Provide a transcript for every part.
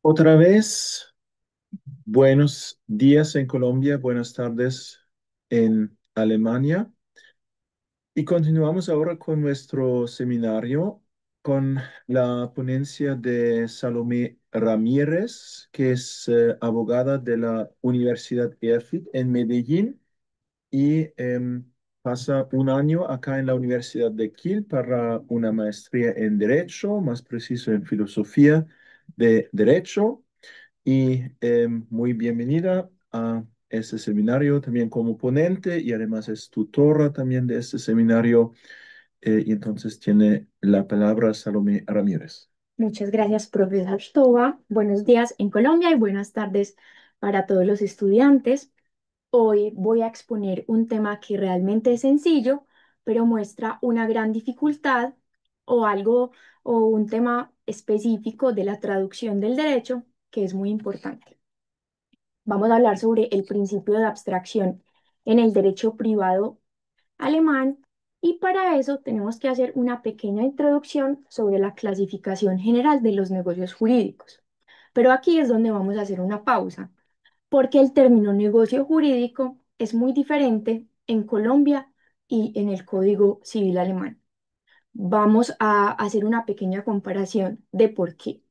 Otra vez, buenos días en Colombia, buenas tardes en Alemania. Y continuamos ahora con nuestro seminario con la ponencia de Salomé Ramírez, que es abogada de la Universidad EAFIT en Medellín y pasa un año acá en la Universidad de Kiel para una maestría en Derecho, más preciso en Filosofía de Derecho. Y muy bienvenida a este seminario también como ponente y además es tutora también de este seminario. Y entonces tiene la palabra Salomé Ramírez. Muchas gracias, profesor Toba. Buenos días en Colombia y buenas tardes para todos los estudiantes. Hoy voy a exponer un tema que realmente es sencillo, pero muestra una gran dificultad o algo o un tema específico de la traducción del derecho que es muy importante. Vamos a hablar sobre el principio de abstracción en el derecho privado alemán y para eso tenemos que hacer una pequeña introducción sobre la clasificación general de los negocios jurídicos. Pero aquí es donde vamos a hacer una pausa, porque el término negocio jurídico es muy diferente en Colombia y en el Código Civil alemán. Vamos a hacer una pequeña comparación de por qué.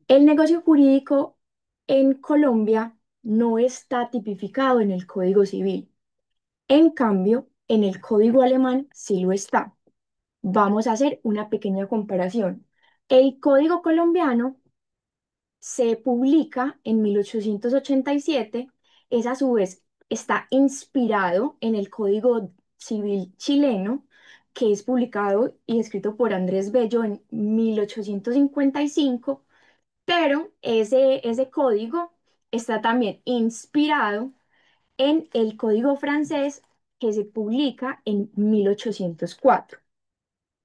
El negocio jurídico en Colombia no está tipificado en el Código Civil. En cambio, en el código alemán sí lo está. Vamos a hacer una pequeña comparación. El código colombiano se publica en 1887, es a su vez, está inspirado en el Código Civil chileno, que es publicado y escrito por Andrés Bello en 1855, pero ese código está también inspirado en el Código francés que se publica en 1804,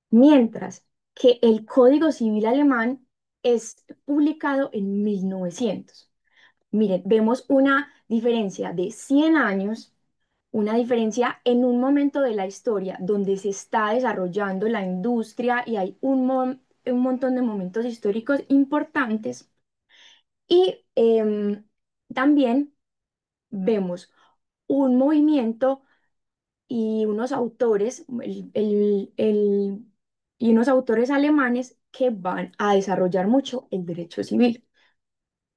mientras que el Código Civil alemán es publicado en 1900. Miren, vemos una diferencia de 100 años, una diferencia en un momento de la historia donde se está desarrollando la industria y hay un montón de momentos históricos importantes. Y también vemos un movimiento y unos autores, y unos autores alemanes que van a desarrollar mucho el derecho civil.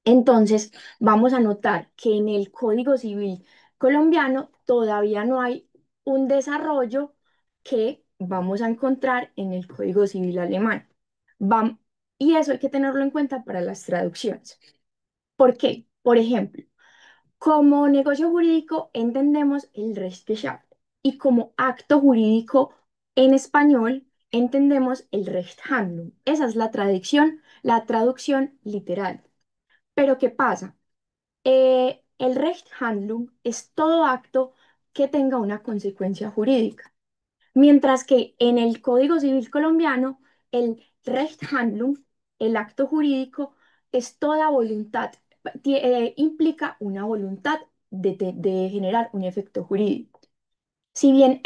Entonces, vamos a notar que en el Código Civil colombiano todavía no hay un desarrollo que vamos a encontrar en el Código Civil alemán. Vam- y eso hay que tenerlo en cuenta para las traducciones. ¿Por qué? Por ejemplo, como negocio jurídico entendemos el Rechtsgeschäft y como acto jurídico en español entendemos el Rechtshandlung. Esa es la traducción literal. Pero ¿qué pasa? El Rechtshandlung es todo acto que tenga una consecuencia jurídica, mientras que en el Código Civil colombiano el Rechtshandlung, el acto jurídico, es toda voluntad, implica una voluntad de generar un efecto jurídico. Si bien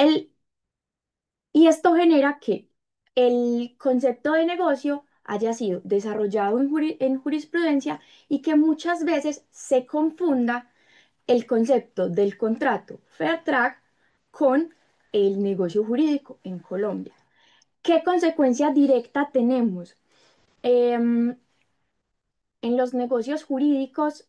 y esto genera que el concepto de negocio haya sido desarrollado en jurisprudencia y que muchas veces se confunda el concepto del contrato Fairtrack con el negocio jurídico en Colombia. ¿Qué consecuencia directa tenemos? Em, en los negocios jurídicos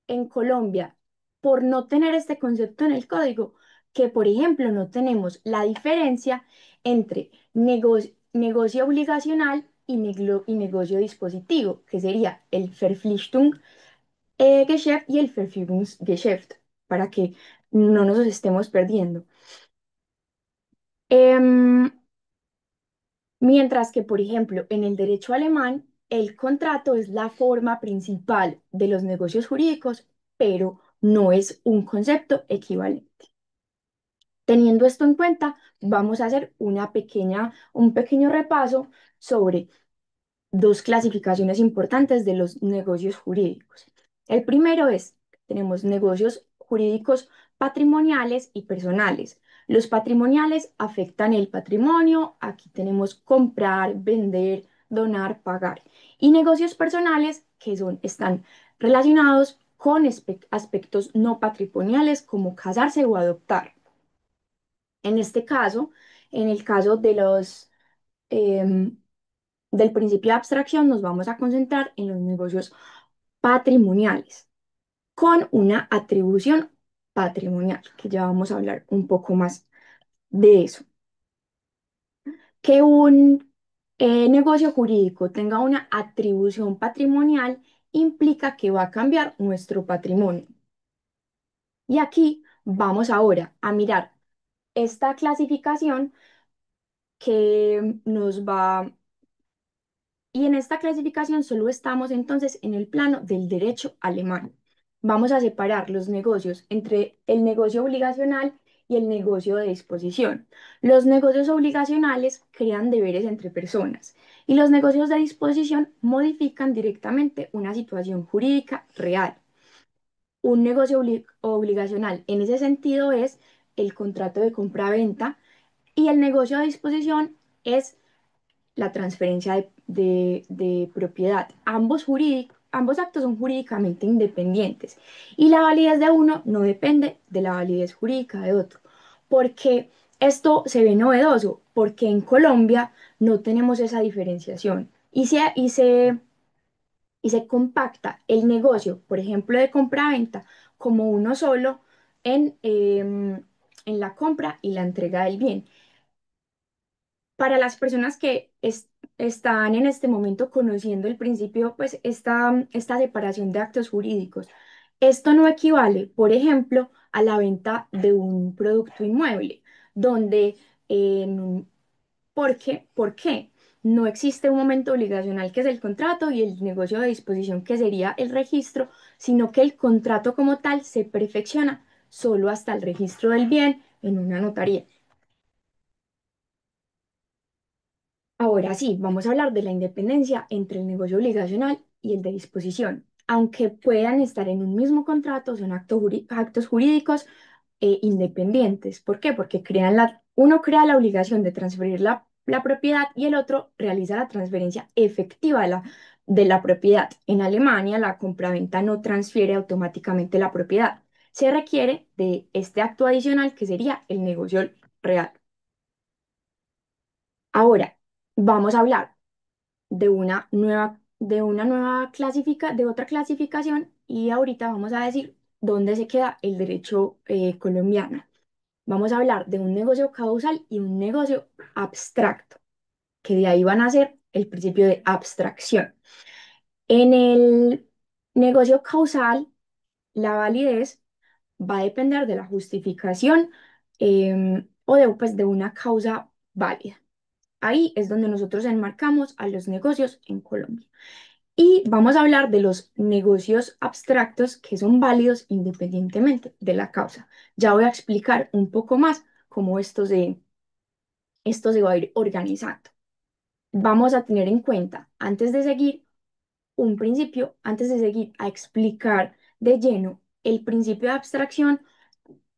en Colombia, por no tener este concepto en el código, que por ejemplo no tenemos la diferencia entre negocio obligacional y negocio dispositivo, que sería el Verpflichtung Geschäft y el Verfügungsgeschäft, para que no nos estemos perdiendo. Em, Mientras que, por ejemplo, en el derecho alemán, el contrato es la forma principal de los negocios jurídicos, pero no es un concepto equivalente. Teniendo esto en cuenta, vamos a hacer un pequeño repaso sobre dos clasificaciones importantes de los negocios jurídicos. El primero es, tenemos negocios jurídicos patrimoniales y personales. Los patrimoniales afectan el patrimonio, aquí tenemos comprar, vender, donar, pagar. Y negocios personales que están relacionados con aspectos no patrimoniales como casarse o adoptar. En este caso, en el caso em, del principio de abstracción, nos vamos a concentrar en los negocios patrimoniales con una atribución patrimonial, que ya vamos a hablar un poco más de eso. Que un negocio jurídico tenga una atribución patrimonial implica que va a cambiar nuestro patrimonio. Y aquí vamos ahora a mirar esta clasificación que nos va. Y en esta clasificación solo estamos entonces en el plano del derecho alemán. Vamos a separar los negocios entre el negocio obligacional y el negocio de disposición. Los negocios obligacionales crean deberes entre personas y los negocios de disposición modifican directamente una situación jurídica real. Un negocio obligacional en ese sentido es el contrato de compra-venta y el negocio de disposición es la transferencia de propiedad. Ambos actos son jurídicamente independientes y la validez de uno no depende de la validez jurídica de otro. Porque esto se ve novedoso, porque en Colombia no tenemos esa diferenciación y se compacta el negocio, por ejemplo, de compra-venta, como uno solo en la compra y la entrega del bien. Para las personas que están en este momento conociendo el principio, pues esta separación de actos jurídicos, esto no equivale, por ejemplo, a la venta de un producto inmueble, donde, ¿por qué? No existe un momento obligacional que es el contrato y el negocio de disposición que sería el registro, sino que el contrato como tal se perfecciona solo hasta el registro del bien en una notaría. Ahora sí, vamos a hablar de la independencia entre el negocio obligacional y el de disposición. Aunque puedan estar en un mismo contrato, son actos jurídicos independientes. ¿Por qué? Porque uno crea la obligación de transferir la propiedad y el otro realiza la transferencia efectiva de la propiedad. En Alemania, la compraventa no transfiere automáticamente la propiedad. Se requiere de este acto adicional que sería el negocio real. Ahora, vamos a hablar de otra clasificación y ahorita vamos a decir dónde se queda el derecho colombiano. Vamos a hablar de un negocio causal y un negocio abstracto, que de ahí van a ser el principio de abstracción. En el negocio causal, la validez va a depender de la justificación o de una causa válida. Ahí es donde nosotros enmarcamos a los negocios en Colombia. Y vamos a hablar de los negocios abstractos que son válidos independientemente de la causa. Ya voy a explicar un poco más cómo esto se va a ir organizando. Vamos a tener en cuenta, antes de seguir a explicar de lleno el principio de abstracción,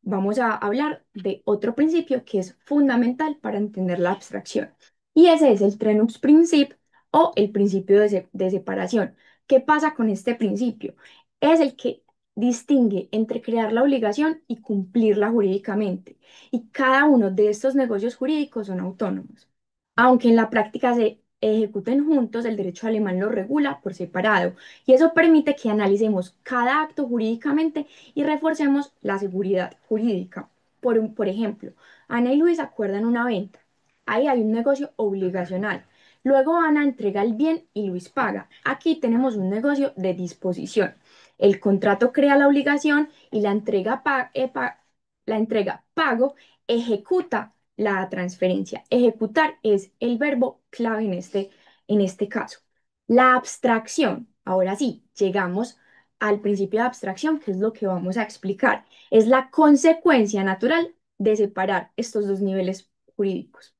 vamos a hablar de otro principio que es fundamental para entender la abstracción. Y ese es el Trennungsprinzip o el principio de separación. ¿Qué pasa con este principio? Es el que distingue entre crear la obligación y cumplirla jurídicamente. Y cada uno de estos negocios jurídicos son autónomos. Aunque en la práctica se ejecuten juntos, el derecho alemán lo regula por separado. Y eso permite que analicemos cada acto jurídicamente y reforcemos la seguridad jurídica. Por ejemplo, Ana y Luis acuerdan una venta. Ahí hay un negocio obligacional. Luego Ana entrega el bien y Luis paga. Aquí tenemos un negocio de disposición. El contrato crea la obligación y la entrega pago ejecuta la transferencia. Ejecutar es el verbo clave en este caso. La abstracción, ahora sí, llegamos al principio de abstracción, que es lo que vamos a explicar. Es la consecuencia natural de separar estos dos niveles jurídicos.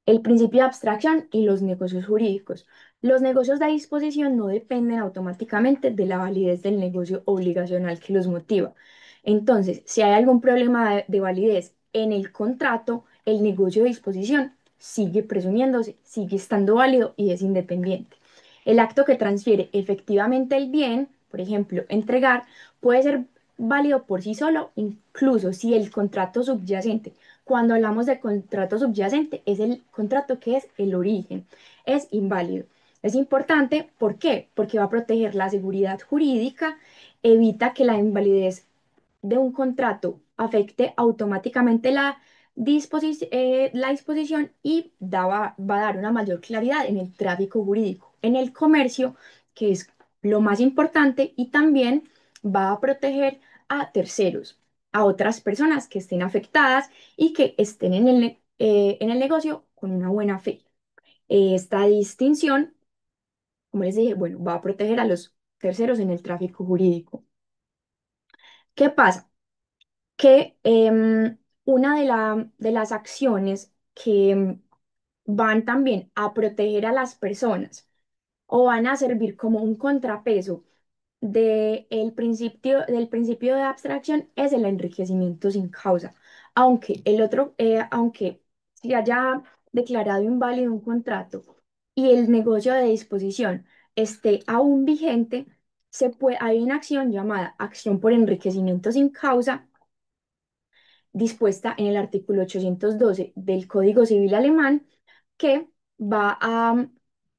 El principio de abstracción y los negocios jurídicos. Los negocios de disposición no dependen automáticamente de la validez del negocio obligacional que los motiva. Entonces, si hay algún problema de validez en el contrato, el negocio de disposición sigue presumiéndose, sigue estando válido y es independiente. El acto que transfiere efectivamente el bien, por ejemplo, entregar, puede ser válido por sí solo, incluso si el contrato subyacente, cuando hablamos de contrato subyacente, es el contrato que es el origen, es inválido. Es importante, ¿por qué? Porque va a proteger la seguridad jurídica, evita que la invalidez de un contrato afecte automáticamente la disposición y va a dar una mayor claridad en el tráfico jurídico, en el comercio, que es lo más importante, y también va a proteger a terceros, a otras personas que estén afectadas y que estén en el negocio con una buena fe. Esta distinción, como les dije, bueno, va a proteger a los terceros en el tráfico jurídico. ¿Qué pasa? Que una de las acciones que van también a proteger a las personas o van a servir como un contrapeso del principio de abstracción es el enriquecimiento sin causa. Aunque se haya declarado inválido un contrato y el negocio de disposición esté aún vigente, hay una acción llamada acción por enriquecimiento sin causa dispuesta en el artículo 812 del Código Civil alemán que va a,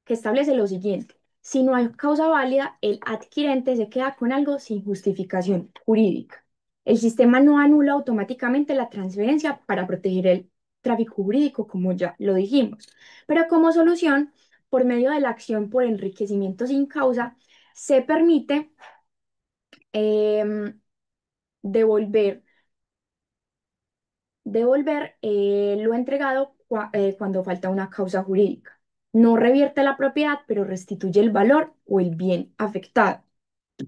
que establece lo siguiente. Si no hay causa válida, el adquirente se queda con algo sin justificación jurídica. El sistema no anula automáticamente la transferencia para proteger el tráfico jurídico, como ya lo dijimos. Pero como solución, por medio de la acción por enriquecimiento sin causa, se permite em, devolver devolver lo entregado cuando falta una causa jurídica. No revierte la propiedad, pero restituye el valor o el bien afectado.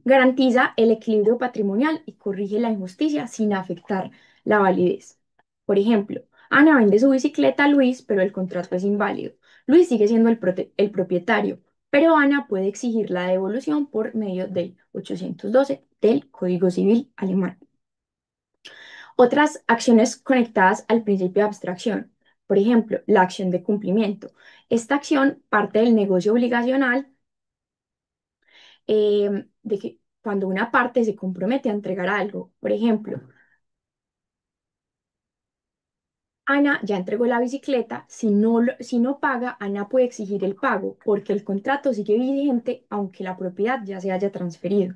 Garantiza el equilibrio patrimonial y corrige la injusticia sin afectar la validez. Por ejemplo, Ana vende su bicicleta a Luis, pero el contrato es inválido. Luis sigue siendo el propietario, pero Ana puede exigir la devolución por medio del 812 del Código Civil alemán. Otras acciones conectadas al principio de abstracción, por ejemplo, la acción de cumplimiento. Esta acción parte del negocio obligacional de que cuando una parte se compromete a entregar algo, por ejemplo, Ana ya entregó la bicicleta, si no paga, Ana puede exigir el pago porque el contrato sigue vigente aunque la propiedad ya se haya transferido.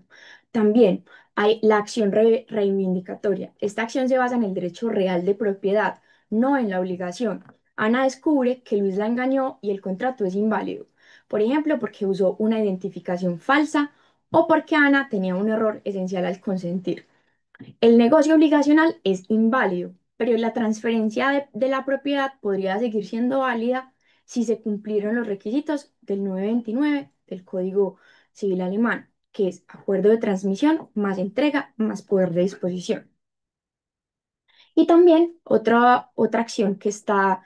También hay la acción reivindicatoria. Esta acción se basa en el derecho real de propiedad, no en la obligación. Ana descubre que Luis la engañó y el contrato es inválido. Por ejemplo, porque usó una identificación falsa o porque Ana tenía un error esencial al consentir. El negocio obligacional es inválido, pero la transferencia de la propiedad podría seguir siendo válida si se cumplieron los requisitos del 929 del Código Civil alemán, que es acuerdo de transmisión más entrega más poder de disposición. Y también otra acción que está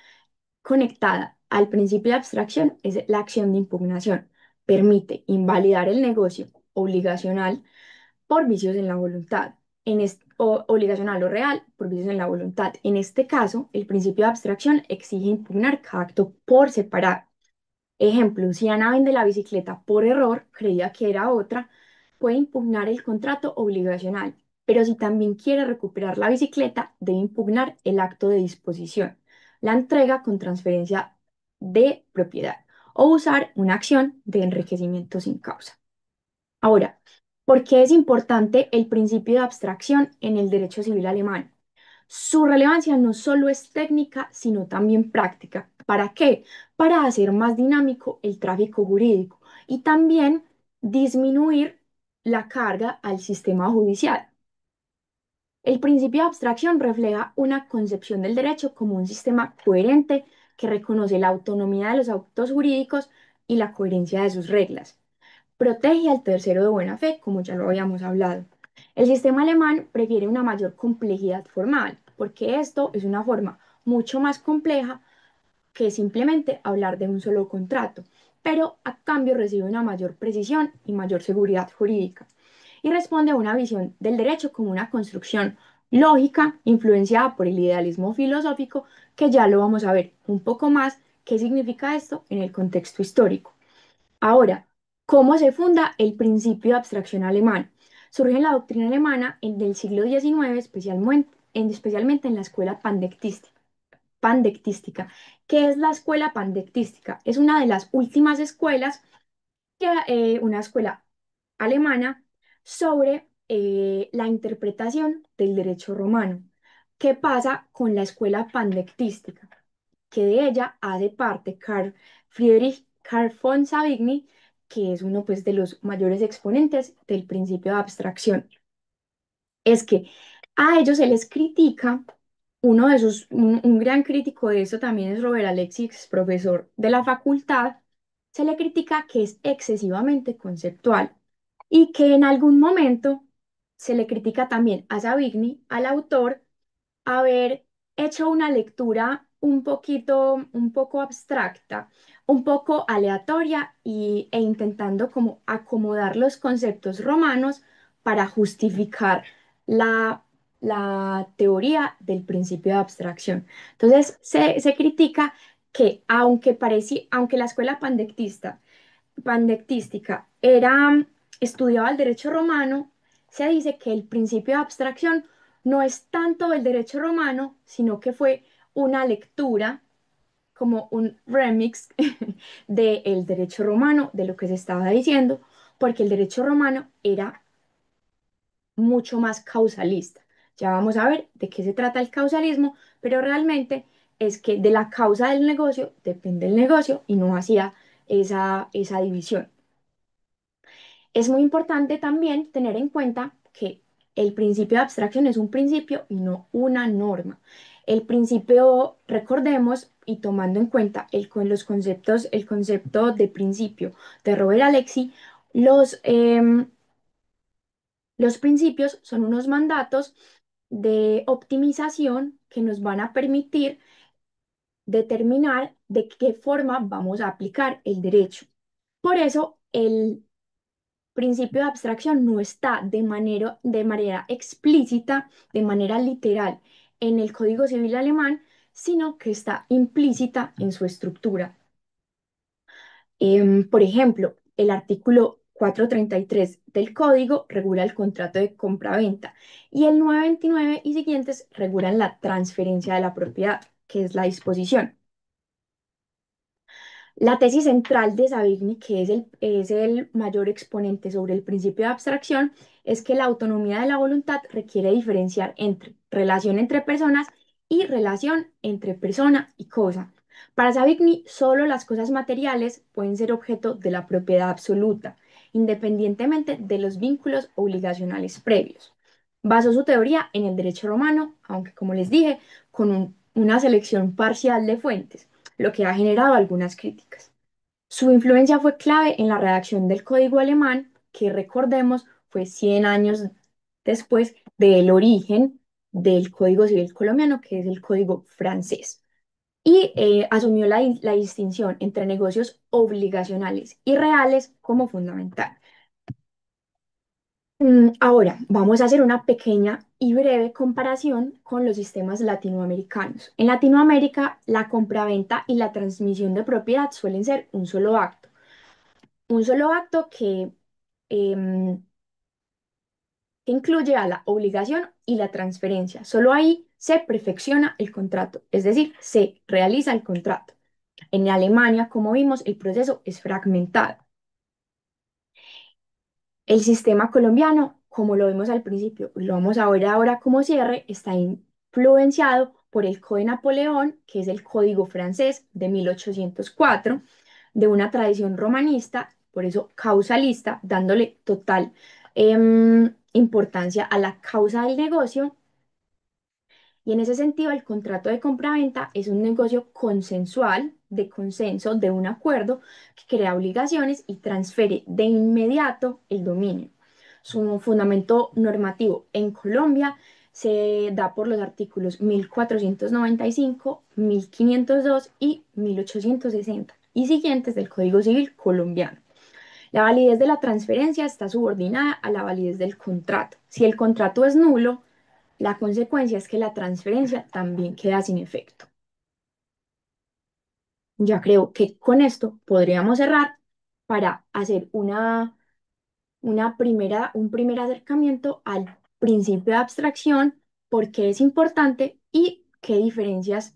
conectada al principio de abstracción es la acción de impugnación. Permite invalidar el negocio obligacional por vicios en la voluntad, o obligacional o real por vicios en la voluntad. En este caso, el principio de abstracción exige impugnar cada acto por separado. Ejemplo, si Ana vende la bicicleta por error, creía que era otra, puede impugnar el contrato obligacional, pero si también quiere recuperar la bicicleta, debe impugnar el acto de disposición, la entrega con transferencia de propiedad o usar una acción de enriquecimiento sin causa. Ahora, ¿por qué es importante el principio de abstracción en el derecho civil alemán? Su relevancia no solo es técnica, sino también práctica. ¿Para qué? Para hacer más dinámico el tráfico jurídico y también disminuir la carga al sistema judicial. El principio de abstracción refleja una concepción del derecho como un sistema coherente que reconoce la autonomía de los actos jurídicos y la coherencia de sus reglas. Protege al tercero de buena fe, como ya lo habíamos hablado. El sistema alemán prefiere una mayor complejidad formal, porque esto es una forma mucho más compleja que simplemente hablar de un solo contrato, pero a cambio recibe una mayor precisión y mayor seguridad jurídica. y responde a una visión del derecho como una construcción lógica influenciada por el idealismo filosófico, que ya lo vamos a ver un poco más qué significa esto en el contexto histórico. Ahora, ¿cómo se funda el principio de abstracción alemán? Surge en la doctrina alemana en el siglo XIX, especialmente en la escuela pandectística. ¿Qué es la escuela pandectística? Es una de las últimas escuelas, una escuela alemana sobre la interpretación del derecho romano. ¿Qué pasa con la escuela pandectística? Que de ella hace parte Friedrich Carl von Savigny, que es uno pues, de los mayores exponentes del principio de abstracción. Es que a ellos se les critica, un gran crítico de eso también es Robert Alexis, profesor de la facultad, se le critica que es excesivamente conceptual y que en algún momento se le critica también a Savigny, al autor, haber hecho una lectura un poco abstracta, un poco aleatoria e intentando como acomodar los conceptos romanos para justificar la, la teoría del principio de abstracción. Entonces, se critica que aunque la escuela pandectística estudiaba el derecho romano, se dice que el principio de abstracción no es tanto el derecho romano, sino que fue una lectura, como un remix del derecho romano, de lo que se estaba diciendo, porque el derecho romano era mucho más causalista. Ya vamos a ver de qué se trata el causalismo, pero realmente es que de la causa del negocio depende el negocio y no hacía esa división. Es muy importante también tener en cuenta que el principio de abstracción es un principio y no una norma. El principio, recordemos, y tomando en cuenta con los conceptos, el concepto de principio de Robert Alexy, los principios son unos mandatos de optimización que nos van a permitir determinar de qué forma vamos a aplicar el derecho. Por eso, el principio de abstracción no está de manera explícita, de manera literal en el Código Civil alemán, sino que está implícita en su estructura. Por ejemplo, el artículo 433 del Código regula el contrato de compra-venta y el 929 y siguientes regulan la transferencia de la propiedad, que es la disposición. La tesis central de Savigny, que es el mayor exponente sobre el principio de abstracción, es que la autonomía de la voluntad requiere diferenciar entre relación entre personas y relación entre persona y cosa. Para Savigny, solo las cosas materiales pueden ser objeto de la propiedad absoluta, independientemente de los vínculos obligacionales previos. Basó su teoría en el derecho romano, aunque como les dije, con una selección parcial de fuentes, lo que ha generado algunas críticas. Su influencia fue clave en la redacción del Código alemán, que recordemos fue 100 años después del origen del Código Civil colombiano, que es el Código francés. Y asumió la distinción entre negocios obligacionales y reales como fundamental. Ahora, vamos a hacer una pequeña y breve comparación con los sistemas latinoamericanos. En Latinoamérica, la compraventa y la transmisión de propiedad suelen ser un solo acto que incluye a la obligación y la transferencia. Solo ahí se perfecciona el contrato, es decir, se realiza el contrato. En Alemania, como vimos, el proceso es fragmentado. El sistema colombiano, como lo vimos al principio y lo vamos a ver ahora como cierre, está influenciado por el Código de Napoleón, que es el código francés de 1804, de una tradición romanista, por eso causalista, dándole total importancia a la causa del negocio. Y en ese sentido, el contrato de compraventa es un negocio consensual, de consenso, de un acuerdo que crea obligaciones y transfiere de inmediato el dominio. Su fundamento normativo en Colombia se da por los artículos 1495, 1502 y 1860 y siguientes del Código Civil colombiano. La validez de la transferencia está subordinada a la validez del contrato. Si el contrato es nulo, la consecuencia es que la transferencia también queda sin efecto. Ya creo que con esto podríamos cerrar para hacer un primer acercamiento al principio de abstracción, por qué es importante y qué diferencias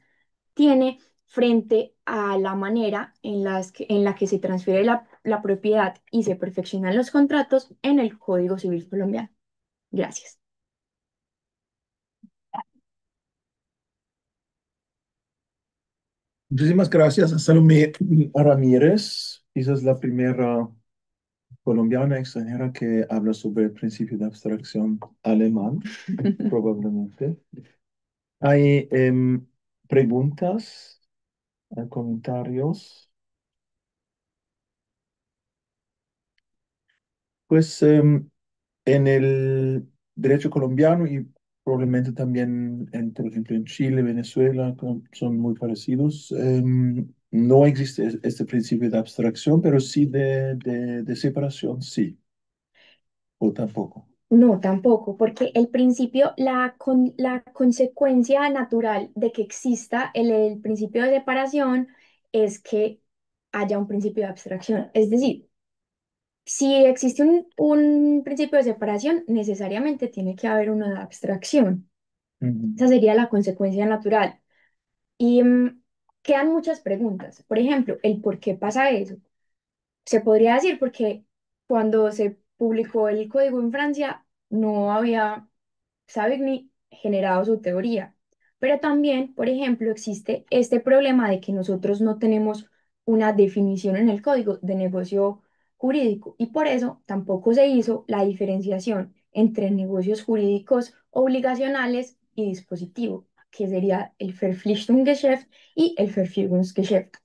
tiene frente a la manera en la que se transfiere la propiedad y se perfeccionan los contratos en el Código Civil colombiano. Gracias. Muchísimas gracias a Salomé Ramírez. Quizás la primera colombiana extranjera que habla sobre el principio de abstracción alemán, probablemente. Hay preguntas, comentarios. Pues en el derecho colombiano y probablemente también, por ejemplo, en Chile, Venezuela, son muy parecidos. No existe este principio de abstracción, pero sí de separación, sí, o tampoco. No, tampoco, porque el principio, la consecuencia natural de que exista el principio de separación es que haya un principio de abstracción. Es decir, si existe un principio de separación, necesariamente tiene que haber uno de abstracción. Ujú, Esa sería la consecuencia natural. Y quedan muchas preguntas. Por ejemplo, el por qué pasa eso. Se podría decir porque cuando se publicó el código en Francia, no había Savigny generado su teoría. Pero también, por ejemplo, existe este problema de que nosotros no tenemos una definición en el código de negocio jurídico y por eso tampoco se hizo la diferenciación entre negocios jurídicos obligacionales y dispositivo, que sería el Verpflichtungsgeschäft y el Verfügungsgeschäft.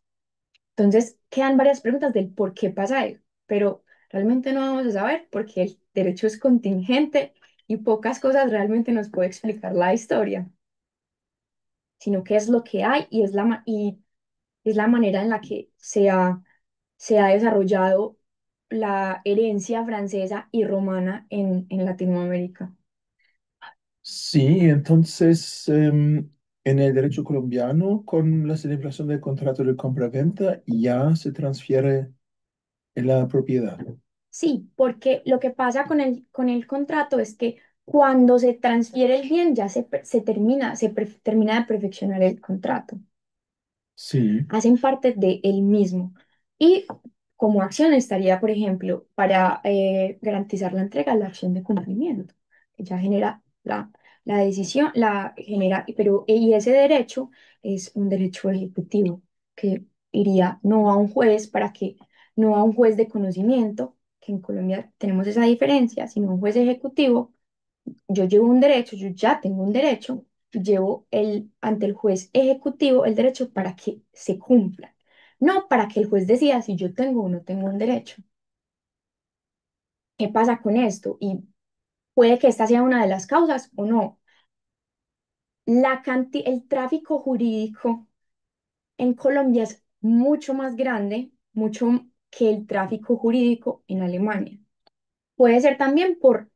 Entonces, quedan varias preguntas del por qué pasa eso, pero realmente no vamos a saber porque el derecho es contingente y pocas cosas realmente nos puede explicar la historia, sino que es lo que hay y y es la manera en la que se ha desarrollado la herencia francesa y romana en Latinoamérica. sí, entonces en el derecho colombiano, con la celebración del contrato de compra-venta, ya se transfiere la propiedad. Sí, porque lo que pasa con el contrato es que cuando se transfiere el bien ya termina de perfeccionar el contrato. Sí. Hacen parte de él mismo. Y como acción estaría, por ejemplo, para garantizar la entrega, la acción de cumplimiento, que ya genera la decisión, la genera, pero y ese derecho es un derecho ejecutivo que iría no a un juez para que, no a un juez de conocimiento, que en Colombia tenemos esa diferencia, sino un juez ejecutivo. Yo llevo un derecho, yo ya tengo un derecho, llevo ante el juez ejecutivo el derecho para que se cumpla, no para que el juez decida si yo tengo o no tengo un derecho. ¿Qué pasa con esto? Y puede que esta sea una de las causas o no. El tráfico jurídico en Colombia es mucho más grande, mucho que el tráfico jurídico en Alemania. Puede ser también por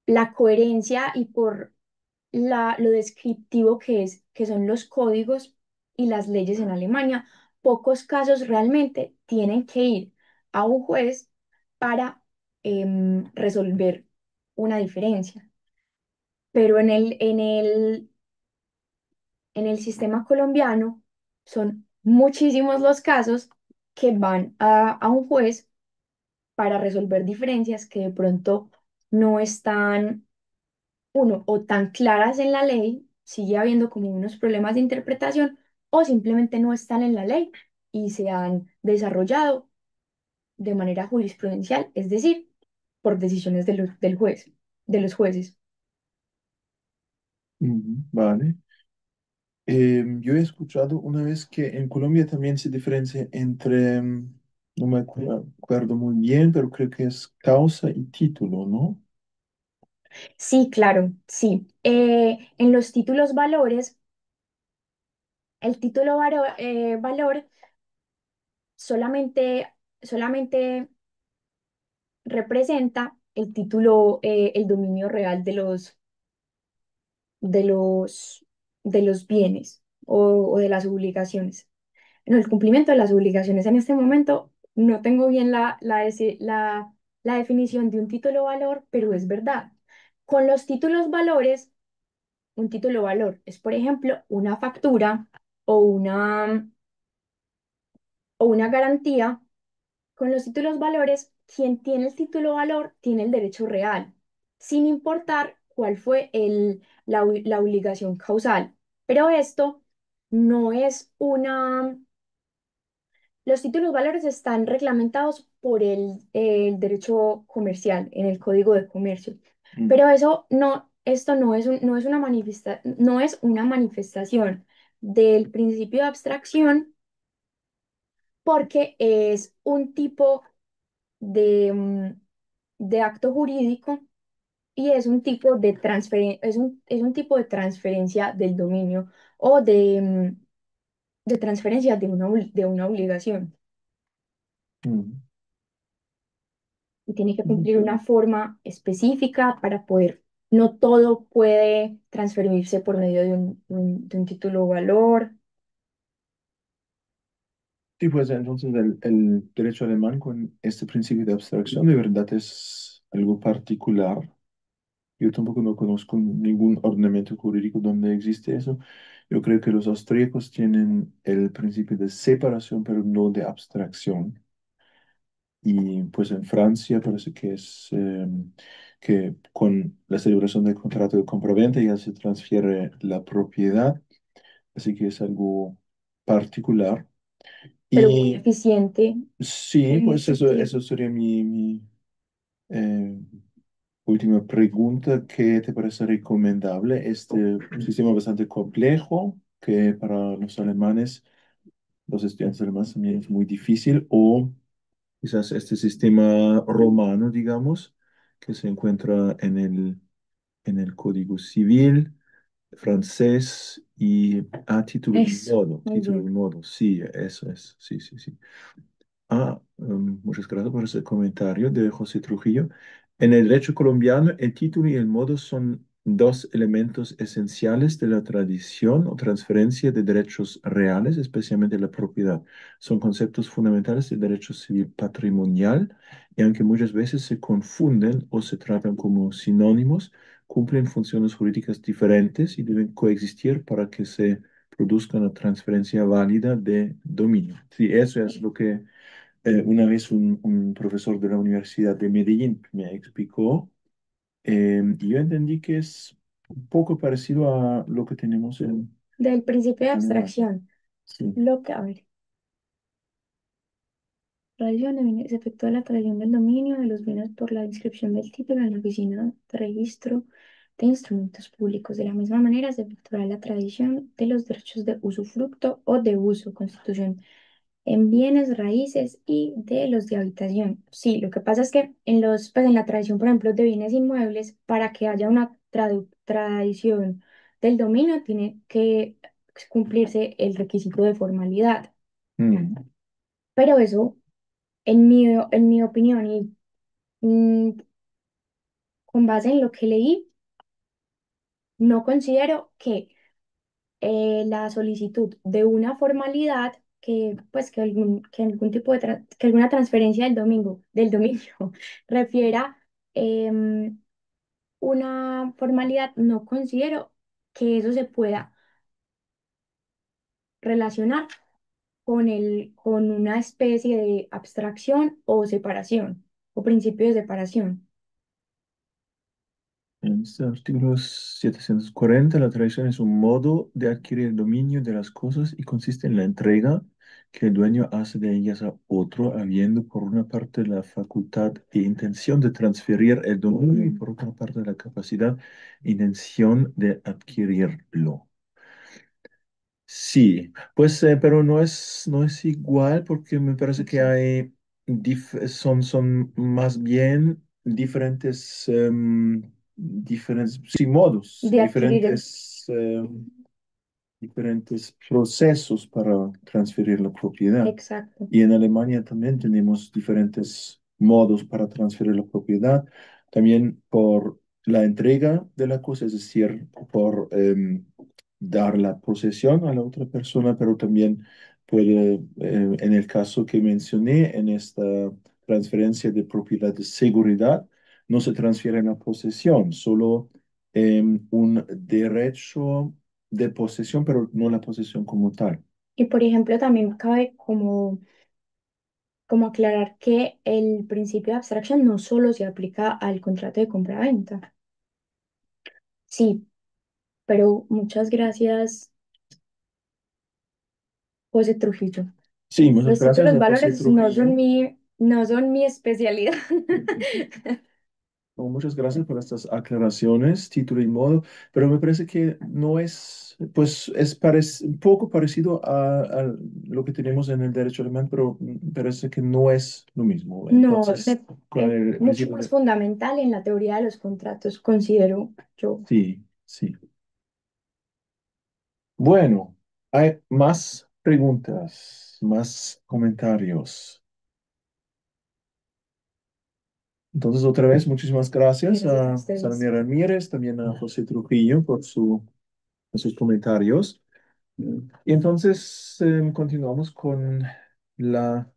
la coherencia y por lo descriptivo que son los códigos y las leyes en Alemania. Pocos casos realmente tienen que ir a un juez para resolver una diferencia. Pero en el sistema colombiano son muchísimos los casos que van a un juez para resolver diferencias que de pronto no están uno, o tan claras en la ley, sigue habiendo como unos problemas de interpretación, o simplemente no están en la ley y se han desarrollado de manera jurisprudencial, es decir, por decisiones del juez, de los jueces. Ujú, vale. Yo he escuchado una vez que en Colombia también se diferencia entre, no me acuerdo muy bien, pero creo que es causa y título, ¿no? Sí, claro, sí. En los títulos valores, el valor solamente representa el título, el dominio real de los, de los bienes o de las obligaciones. No, el cumplimiento de las obligaciones en este momento no tengo bien la definición de un título valor, pero es verdad. Con los títulos valores, un título valor es, por ejemplo, una factura o o una garantía. Con los títulos valores, quien tiene el título valor tiene el derecho real, sin importar cuál fue la obligación causal. Pero esto no es una... Los títulos valores están reglamentados por el derecho comercial en el Código de Comercio. Mm. Pero esto no es no es no es una manifestación del principio de abstracción porque es un tipo de acto jurídico y es un tipo de es un tipo de transferencia del dominio o de transferencia de de una obligación Mm. y tiene que Mm. cumplir una forma específica para poder, no todo puede transferirse por medio de de un título o valor. Sí, pues entonces el derecho alemán con este principio de abstracción de verdad es algo particular. Yo tampoco no conozco ningún ordenamiento jurídico donde existe eso. Yo creo que los austríacos tienen el principio de separación, pero no de abstracción. Y pues en Francia parece que es que con la celebración del contrato de compraventa ya se transfiere la propiedad, así que es algo particular. Pero muy Y eficiente sí, en pues ese sentido. eso sería mi eh, última pregunta. ¿Qué te parece recomendable? Este sistema bastante complejo que para los alemanes, los estudiantes alemanes también es muy difícil, o quizás este sistema romano, digamos, que se encuentra en el Código Civil francés y Eso, muy título y bien. modo, sí, eso es, sí, sí, sí. Muchas gracias por ese comentario de José Trujillo. En el derecho colombiano, el título y el modo son dos elementos esenciales de la tradición o transferencia de derechos reales, especialmente la propiedad. Son conceptos fundamentales del derecho civil patrimonial y aunque muchas veces se confunden o se tratan como sinónimos, cumplen funciones jurídicas diferentes y deben coexistir para que se produzca una transferencia válida de dominio. Sí, eso es lo que una vez un profesor de la Universidad de Medellín me explicó, y yo entendí que es un poco parecido a lo que tenemos Del principio de en Alemania. abstracción. Sí. Lo que, a ver, se efectúa la tradición del dominio de los bienes por la inscripción del título en la oficina de registro de instrumentos públicos. De la misma manera, se efectuará la tradición de los derechos de usufructo o de uso, constitución en bienes raíces y de los de habitación. Sí, lo que pasa es que pues en la tradición, por ejemplo, de bienes inmuebles, para que haya una tradición del dominio, tiene que cumplirse el requisito de formalidad. Mm. Pero eso, en mi opinión y mm, con base en lo que leí, no considero que la solicitud de una formalidad que algún tipo que alguna transferencia del dominio refiera una formalidad, no considero que eso se pueda relacionar con una especie de abstracción o separación o principio de separación. En este artículo 740, la tradición es un modo de adquirir el dominio de las cosas y consiste en la entrega que el dueño hace de ellas a otro, habiendo por una parte la facultad e intención de transferir el dominio y por otra parte la capacidad e intención de adquirirlo. Sí, pues, pero no es igual porque me parece que Exacto. hay, son más bien diferentes, diferentes, sí, modos, De adquirir el... diferentes procesos para transferir la propiedad. Exacto. Y en Alemania también tenemos diferentes modos para transferir la propiedad. También por la entrega de la cosa, es decir, por dar la posesión a la otra persona, pero también puede, en el caso que mencioné, en esta transferencia de propiedad de seguridad, no se transfiere la posesión, solo un derecho de posesión, pero no la posesión como tal. Y por ejemplo, también cabe como aclarar que el principio de abstracción no solo se aplica al contrato de compra-venta. Sí, pero muchas gracias, José Trujillo. Sí, muchas Los gracias títulos a José valores Trujillo. no son mi especialidad. No, muchas gracias por estas aclaraciones, título y modo, pero me parece que no es, pues es un poco parecido a lo que tenemos en el derecho alemán, pero parece que no es lo mismo. No, Entonces, con es el mucho principio más de... fundamental en la teoría de los contratos, considero yo. Sí, sí. Bueno, hay más preguntas, más comentarios. Entonces, otra vez, muchísimas gracias Gracias a a ustedes. Salomé Ramírez, también a José Trujillo por sus comentarios. Y entonces continuamos con la